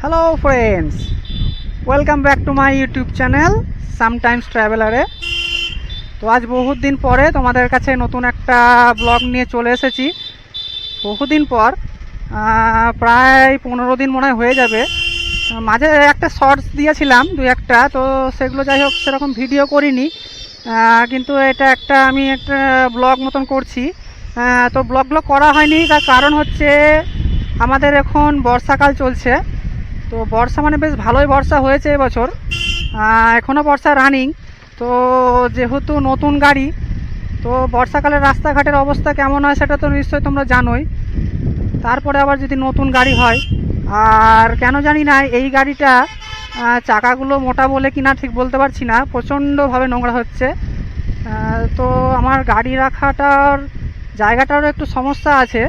Hello friends, welcome back to my YouTube channel sometimes ট্রাভেলারে। তো আজ বহুত দিন পরে তোমাদের কাছে নতুন একটা ব্লগ নিয়ে চলে এসেছি। বহুদিন পর, প্রায় 15 দিন মনে হয়ে যাবে। মাঝে একটা শর্টস দিয়েছিলাম দুই একটা, তো সেগুলো যাই হোক সেরকম ভিডিও করিনি, কিন্তু এটা আমি একটা ব্লগ মতন করছি। তো ব্লগগুলো করা হয়নি, তার কারণ হচ্ছে আমাদের এখন বর্ষাকাল চলছে। তো বর্ষা মানে বেশ ভালোই বর্ষা হয়েছে এবছর, এখনও বর্ষা রানিং। তো যেহেতু নতুন গাড়ি, তো বর্ষাকালের রাস্তাঘাটের অবস্থা কেমন হয় সেটা তো নিশ্চয়ই তোমরা জানোই। তারপরে আবার যদি নতুন গাড়ি হয়, আর কেন জানি না এই গাড়িটা চাকাগুলো মোটা বলে কিনা ঠিক বলতে পারছি না, প্রচণ্ডভাবে নোংরা হচ্ছে। তো আমার গাড়ি রাখাটার জায়গাটারও একটু সমস্যা আছে,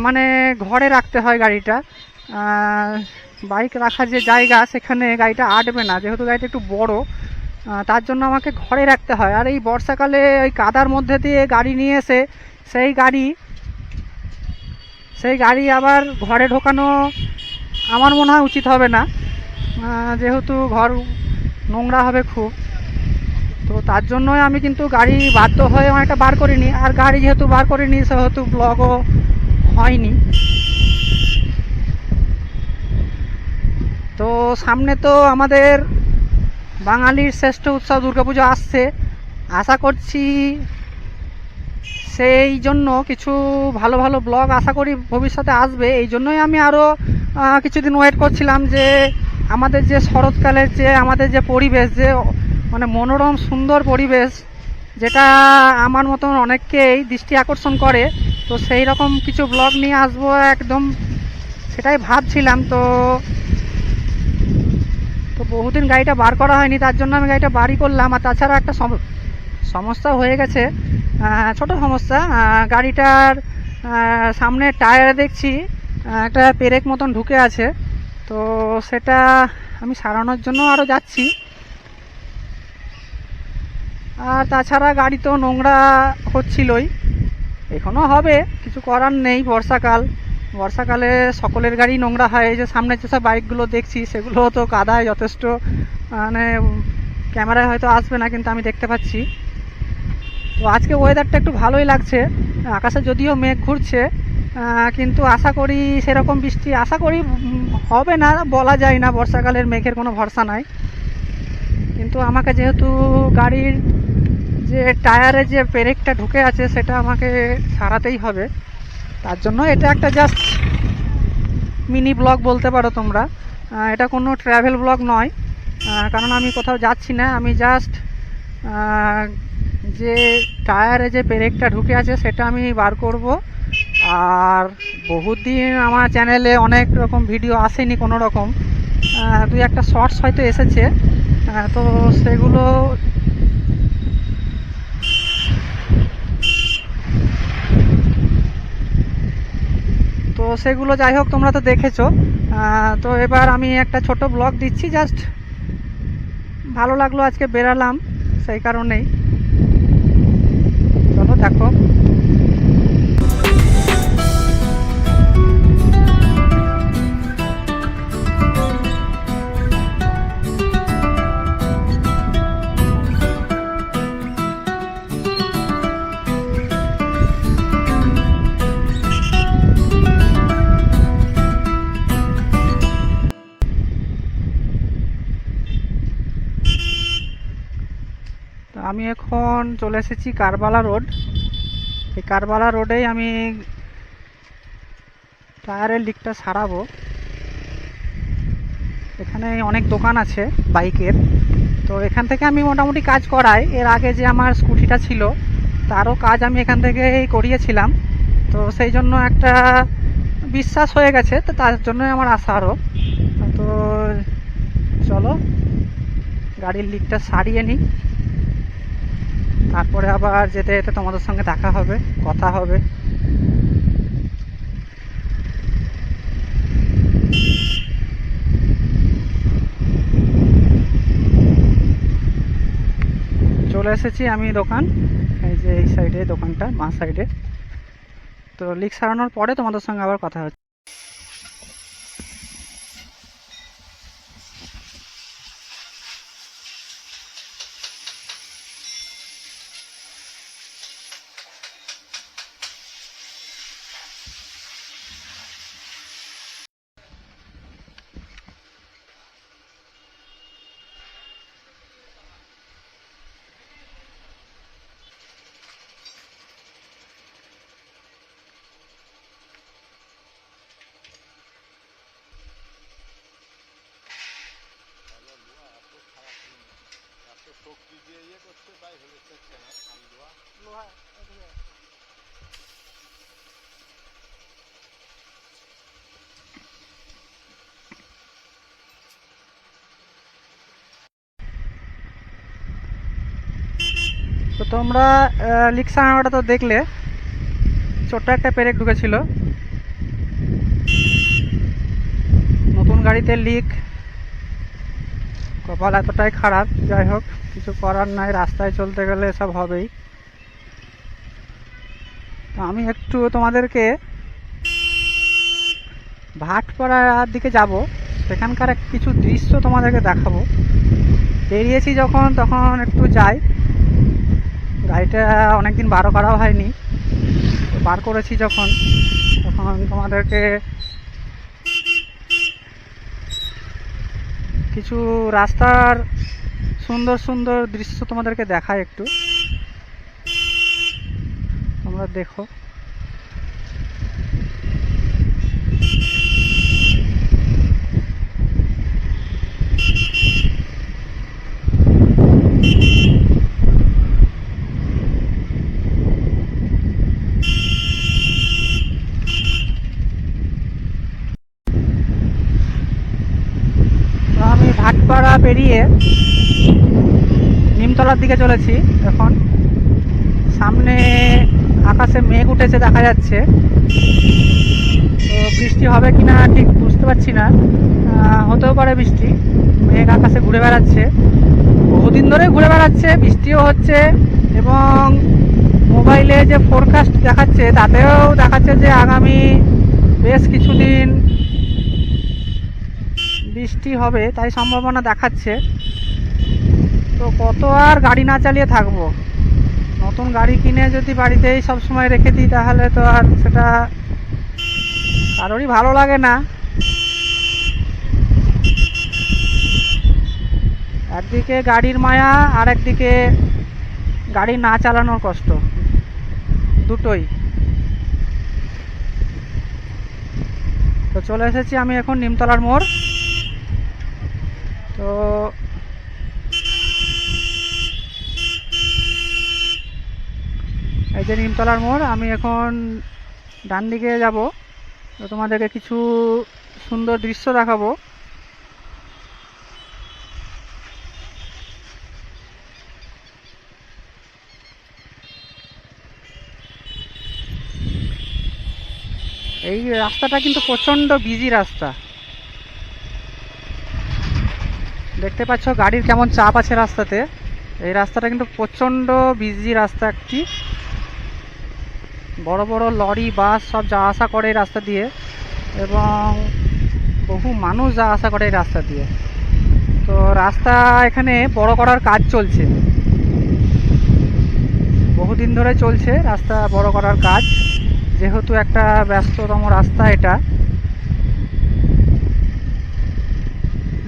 মানে ঘরে রাখতে হয় গাড়িটা। বাইক রাখার যে জায়গা সেখানে গাড়িটা আটবে না, যেহেতু গাড়িটা একটু বড়, তার জন্য আমাকে ঘরে রাখতে হয়। আর এই বর্ষাকালে ওই কাদার মধ্যে দিয়ে গাড়ি নিয়ে এসে সেই গাড়ি আবার ঘরে ঢোকানো আমার মনে হয় উচিত হবে না, যেহেতু ঘর নোংরা হবে খুব। তো তার জন্যই আমি কিন্তু গাড়ি বাধ্য হয়ে অনেকটা বার করিনি, আর গাড়ি যেহেতু বার করিনি সেহেতু ব্লগও হয়নি। তো সামনে তো আমাদের বাঙালির শ্রেষ্ঠ উৎসব দুর্গাপুজো আসছে, আশা করছি সেই জন্য কিছু ভালো ভালো ব্লগ আশা করি ভবিষ্যতে আসবে। এই জন্যই আমি আরও কিছুদিন ওয়েট করছিলাম যে আমাদের যে শরৎকালের যে আমাদের যে পরিবেশ, যে মানে মনোরম সুন্দর পরিবেশ, যেটা আমার মতন অনেককেই দৃষ্টি আকর্ষণ করে, তো সেই রকম কিছু ব্লগ নিয়ে আসবো একদম, সেটাই ভাবছিলাম। তো বহুদিন গাড়িটা বার করা হয়নি, তার জন্য আমি গাড়িটা বারই করলাম। আর তাছাড়া একটা সমস্যা হয়ে গেছে, ছোট সমস্যা। গাড়িটার সামনে টায়ারে দেখছি একটা পেরেক মতন ঢুকে আছে, তো সেটা আমি সারানোর জন্য আরও যাচ্ছি। আর তাছাড়া গাড়ি তো নোংরা হচ্ছিলই, এখনও হবে, কিছু করার নেই। বর্ষাকালে সকলের গাড়ি নোংরা হয়। এই যে সামনে যেসব বাইকগুলো দেখছি সেগুলো তো কাদায় যথেষ্ট, মানে ক্যামেরায় হয়তো আসবে না, কিন্তু আমি দেখতে পাচ্ছি। তো আজকে ওয়েদারটা একটু ভালোই লাগছে, আকাশে যদিও মেঘ ঘুরছে, কিন্তু আশা করি সেরকম বৃষ্টি আশা করি হবে না, বলা যায় না, বর্ষাকালের মেঘের কোনো ভরসা নাই। কিন্তু আমাকে যেহেতু গাড়ির যে টায়ারে যে পেরেকটা ঢুকে আছে সেটা আমাকে সারাতেই হবে, তার জন্য এটা একটা জাস্ট মিনি ব্লগ বলতে পারো তোমরা। এটা কোনো ট্রাভেল ব্লগ নয়, কারণ আমি কোথাও যাচ্ছি না, আমি জাস্ট যে টায়ারে যে পেরেকটা ঢুকে আছে সেটা আমি বার করব। আর বহুদিন আমার চ্যানেলে অনেক রকম ভিডিও আসেনি কোনো রকম, দুই একটা শর্টস হয়তো এসেছে, তো সেগুলো যাই হোক তোমরা তো দেখেছো। তো এবার আমি একটা ছোট ব্লগ দিচ্ছি, জাস্ট ভালো লাগলো আজকে বেরালাম সেই কারণেই। চলো দেখো। আমি এখন চলে এসেছি কারবালা রোড। এই কারবালা রোডেই আমি টায়ারের লিকটা সারাবো। এখানে অনেক দোকান আছে বাইকের, তো এখান থেকে আমি মোটামুটি কাজ করাই। এর আগে যে আমার স্কুটিটা ছিল তারও কাজ আমি এখান থেকেই করিয়েছিলাম, তো সেই জন্য একটা বিশ্বাস হয়ে গেছে, তো তার জন্যই আমার আশা আরও। তো চলো গাড়ির লিকটা সারিয়ে নিই, তারপরে আবার যেতে যেতে তোমাদের সঙ্গে দেখা হবে, কথা হবে। চলে এসেছি আমি দোকান, এই যে এই সাইডে দোকানটা, মা সাইডে। তো লিক সারানোর পরে তোমাদের সঙ্গে আবার কথা হচ্ছে। তো তোমরা লিক সারানোটা তো দেখলে, ছোট্ট একটা পেরেক ঢুকেছিল। নতুন গাড়িতে লিক, কপাল এতটাই খারাপ। যাই হোক, কিছু করার নাই, রাস্তায় চলতে গেলে এসব হবেই। তো আমি একটু তোমাদেরকে ভাটপাড়ার দিকে যাব, সেখানকার কিছু দৃশ্য তোমাদেরকে দেখাবো। বেরিয়েছি যখন, তখন একটু যাই। গাড়িটা অনেকদিন বার করা হয়নি, বার করেছি যখন, তখন তোমাদেরকে কিছু রাস্তার সুন্দর সুন্দর দৃশ্য তোমাদেরকে দেখাই, একটু তোমরা দেখো। আমি ভাটপাড়া পেরিয়ে নিমতলার দিকে চলেছি এখন। সামনে আকাশে মেঘ উঠেছে দেখা যাচ্ছে, তো বৃষ্টি হবে কিনা ঠিক বুঝতে পারছি না। হতেও পারে বৃষ্টি, মেঘ আকাশে ঘুরে বেড়াচ্ছে, বহুদিন ধরে ঘুরে বেড়াচ্ছে, বৃষ্টিও হচ্ছে। এবং মোবাইলে যে ফোরকাস্ট দেখাচ্ছে, তাতেও দেখাচ্ছে যে আগামী বেশ কিছুদিন বৃষ্টি হবে, তাই সম্ভাবনা দেখাচ্ছে। তো কত আর গাড়ি না চালিয়ে থাকবো? নতুন গাড়ি কিনে যদি বাড়িতেই সব সময় রেখে দিই, তাহলে তো আর সেটা কারোরই ভালো লাগে না। একদিকে গাড়ির মায়া, আর একদিকে গাড়ি না চালানোর কষ্ট, দুটোই। তো চলে এসেছি আমি এখন নিমতলার মোড়। তো এই যে নিমতলার মোড়, আমি এখন ডান দিকে যাব। তো তোমাদেরকে কিছু সুন্দর দৃশ্য দেখাবো। এই রাস্তাটা কিন্তু প্রচণ্ড বিজি রাস্তা, দেখতে পাচ্ছ গাড়ির কেমন চাপ আছে রাস্তাতে। এই রাস্তাটা কিন্তু প্রচণ্ড বিজি রাস্তা একটি, বড় বড় লরি বাস সব যা আসা করে এই রাস্তা দিয়ে, এবং বহু মানুষ যা আসা করে এই রাস্তা দিয়ে। তো রাস্তা এখানে বড় করার কাজ চলছে, বহুদিন ধরে চলছে রাস্তা বড় করার কাজ, যেহেতু একটা ব্যস্ততম রাস্তা এটা।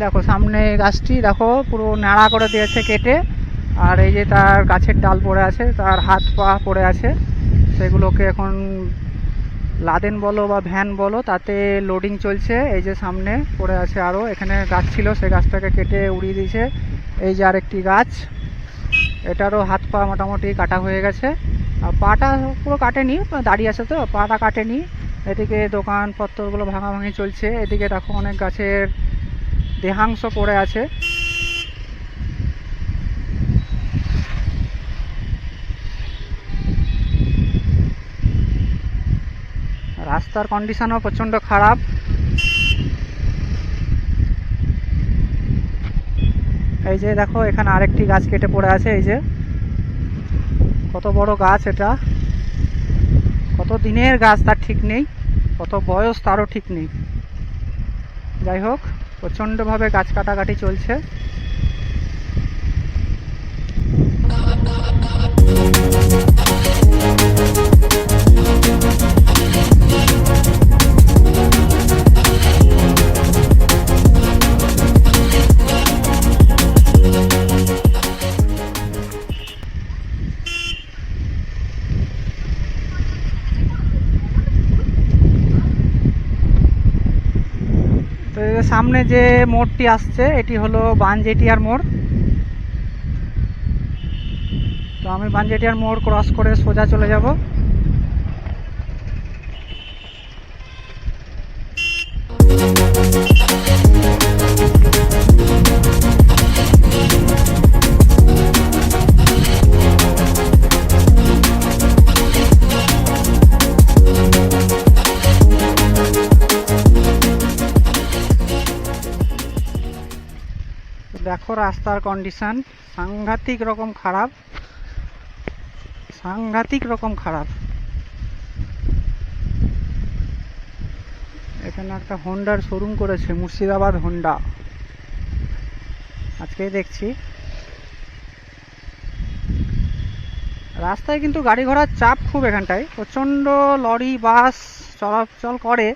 দেখো সামনে গাছটি, দেখো পুরো ন্যাড়া করে দিয়েছে কেটে, আর এই যে তার গাছের ডাল পড়ে আছে, তার হাত পা পড়ে আছে, সেগুলোকে এখন লাদেন বলো বা ভ্যান বলো, তাতে লোডিং চলছে। এই যে সামনে পড়ে আছে, আরও এখানে গাছ ছিল, সেই গাছটাকে কেটে উড়িয়ে দিয়েছে। এই যে আরেকটি গাছ, এটারও হাত পা মোটামুটি কাটা হয়ে গেছে, আর পাটা পুরো কাটেনি, দাঁড়িয়ে আছে তো, পাটা কাটেনি। এদিকে দোকানপত্রগুলো ভাঙাভাঙি চলছে, এদিকে দেখো অনেক গাছের দেহাংশ পড়ে আছে। রাস্তার কন্ডিশনও প্রচণ্ড খারাপ। এই যে দেখো এখানে আরেকটি গাছ কেটে পড়ে আছে, এই যে কত বড় গাছ, এটা কত দিনের গাছ তার ঠিক নেই, কত বয়স তারও ঠিক নেই। যাই হোক, প্রচণ্ডভাবে গাছ কাটাকাটি চলছে। তো সামনে যে মোড়টি আসছে, এটি হলো বানজেটিয়ার মোড়। তো আমি বানজেটিয়ার মোড় ক্রস করে সোজা চলে যাব। দেখো রাস্তার কন্ডিশন সাংঘাতিক রকম খারাপ, সাংঘাতিক রকম খারাপ। এখানে একটা হোন্ডার শোরুম করেছে, মুর্শিদাবাদ হোন্ডা, আজকেই দেখছি। রাস্তায় কিন্তু গাড়ি ঘোড়ার চাপ খুব, এখানটায় প্রচণ্ড লরি বাস চলাচল করে,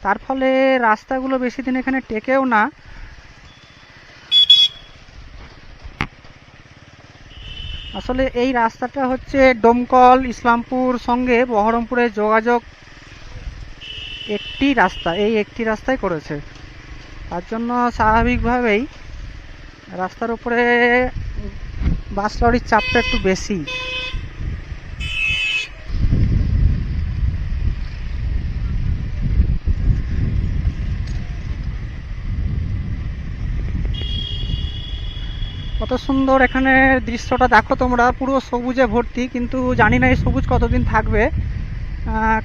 তার ফলে রাস্তাগুলো বেশি দিন এখানে টেকেও না। আসলে এই রাস্তাটা হচ্ছে ডোমকল ইসলামপুর সঙ্গে বহরমপুরের যোগাযোগ একটি রাস্তা, এই একটি রাস্তায় করেছে, তার জন্য স্বাভাবিকভাবেই রাস্তার উপরে বাস লরির চাপটা একটু বেশি। কত সুন্দর এখানে দৃশ্যটা দেখো তোমরা, পুরো সবুজে ভর্তি, কিন্তু জানি না এই সবুজ কতদিন থাকবে,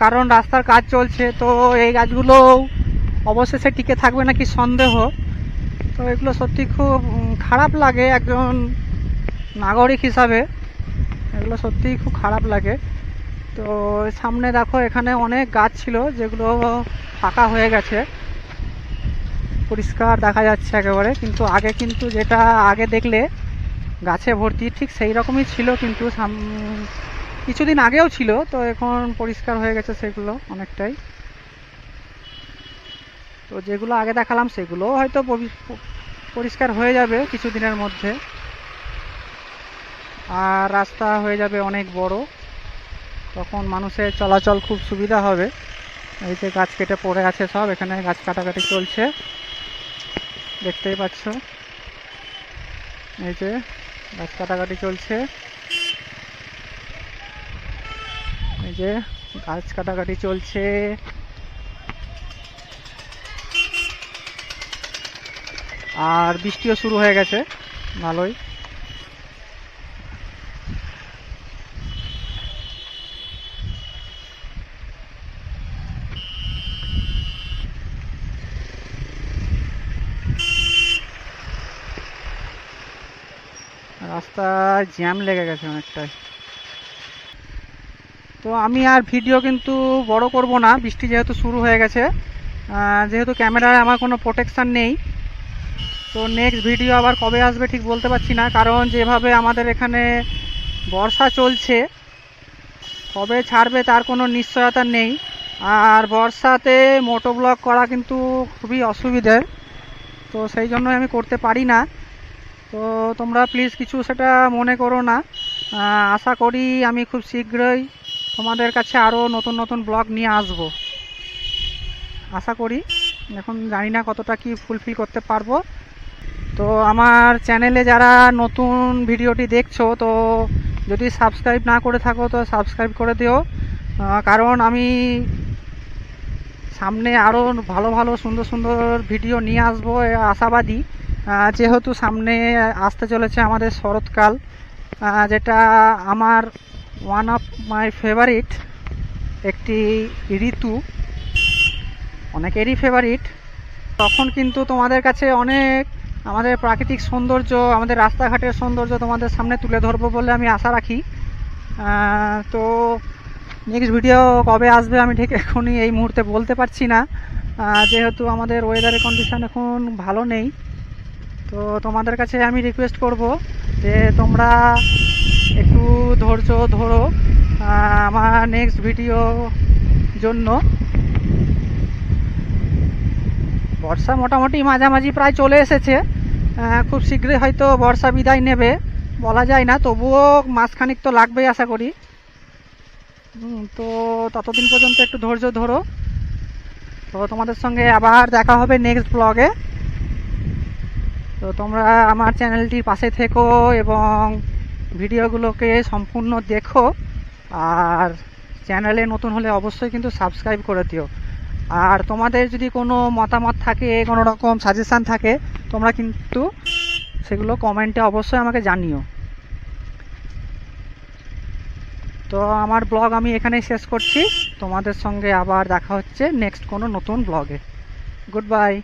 কারণ রাস্তার কাজ চলছে, তো এই গাছগুলো অবশেষে টিকে থাকবে নাকি সন্দেহ। তো এগুলো সত্যি খুব খারাপ লাগে একজন নাগরিক হিসাবে, এগুলো সত্যিই খুব খারাপ লাগে। তো সামনে দেখো এখানে অনেক গাছ ছিল যেগুলো ফাঁকা হয়ে গেছে, পরিষ্কার দেখা যাচ্ছে একেবারে, কিন্তু আগে কিন্তু যেটা আগে দেখলে গাছে ভর্তি ঠিক সেই রকমই ছিল, কিন্তু কিছুদিন আগেও ছিল, তো এখন পরিষ্কার হয়ে গেছে সেগুলো অনেকটাই। তো যেগুলো আগে দেখালাম সেগুলো হয়তো পরিষ্কার হয়ে যাবে কিছুদিনের মধ্যে, আর রাস্তা হয়ে যাবে অনেক বড়, তখন মানুষের চলাচল খুব সুবিধা হবে। এই যে গাছ কেটে পড়ে আছে সব, এখানে গাছ কাটাকাটি চলছে দেখতেই পাচ্ছ, এই যে গাছ কাটাকাটি চলছে, এই যে গাছ কাটাকাটি চলছে। আর বৃষ্টিও শুরু হয়ে গেছে ভালোই। রাস্তায় জ্যাম লেগে গেছে অনেকটাই। তো আমি আর ভিডিও কিন্তু বড় করব না, বৃষ্টি যেহেতু শুরু হয়ে গেছে, যেহেতু ক্যামেরায় আমার কোনো প্রোটেকশান নেই, তো নেক্সট ভিডিও আবার কবে আসবে ঠিক বলতে পারছি না, কারণ যেভাবে আমাদের এখানে বর্ষা চলছে কবে ছাড়বে তার কোনো নিশ্চয়তা নেই, আর বর্ষাতে মোটো ব্লগ করা কিন্তু খুবই অসুবিধার, তো সেই জন্য আমি করতে পারি না। তো তোমরা প্লিজ কিছু সেটা মনে করো না, আশা করি আমি খুব শীঘ্রই তোমাদের কাছে আরও নতুন নতুন ব্লগ নিয়ে আসব, আশা করি। এখন জানি না কতটা কি ফুলফিল করতে পারবো। তো আমার চ্যানেলে যারা নতুন ভিডিওটি দেখছো, তো যদি সাবস্ক্রাইব না করে থাকো তো সাবস্ক্রাইব করে দিও, কারণ আমি সামনে আরও ভালো ভালো সুন্দর সুন্দর ভিডিও নিয়ে আসবো আশাবাদী। যেহেতু সামনে আসতে চলেছে আমাদের শরৎকাল, যেটা আমার ওয়ান অফ মাই ফেভারিট একটি ঋতু, অনেকেরই ফেভারিট। তখন কিন্তু তোমাদের কাছে অনেক আমাদের প্রাকৃতিক সৌন্দর্য, আমাদের রাস্তাঘাটের সৌন্দর্য তোমাদের সামনে তুলে ধরবো বলে আমি আশা রাখি। তো নেক্সট ভিডিও কবে আসবে আমি ঠিক এখনই এই মুহূর্তে বলতে পারছি না, যেহেতু আমাদের ওয়েদারের কন্ডিশন এখন ভালো নেই। তো তোমাদের কাছে আমি রিকোয়েস্ট করব যে তোমরা একটু ধৈর্য ধরো আমার নেক্সট ভিডিও জন্য। বর্ষা মোটামুটি মাঝামাঝি প্রায় চলে এসেছে, খুব শীঘ্রই হয়তো বর্ষা বিদায় নেবে, বলা যায় না, তবুও মাসখানিক তো লাগবেই আশা করি। তো ততদিন পর্যন্ত একটু ধৈর্য ধরো। তো তোমাদের সঙ্গে আবার দেখা হবে নেক্সট ব্লগে। তো তোমরা আমার চ্যানেলটির পাশে থেকো এবং ভিডিওগুলোকে সম্পূর্ণ দেখো, আর চ্যানেলে নতুন হলে অবশ্যই কিন্তু সাবস্ক্রাইব করে দিও। আর তোমাদের যদি কোনো মতামত থাকে, কোনো রকম সাজেশান থাকে, তোমরা কিন্তু সেগুলো কমেন্টে অবশ্যই আমাকে জানিও। তো আমার ব্লগ আমি এখানেই শেষ করছি। তোমাদের সঙ্গে আবার দেখা হচ্ছে নেক্সট কোনো নতুন ব্লগে। Good bye.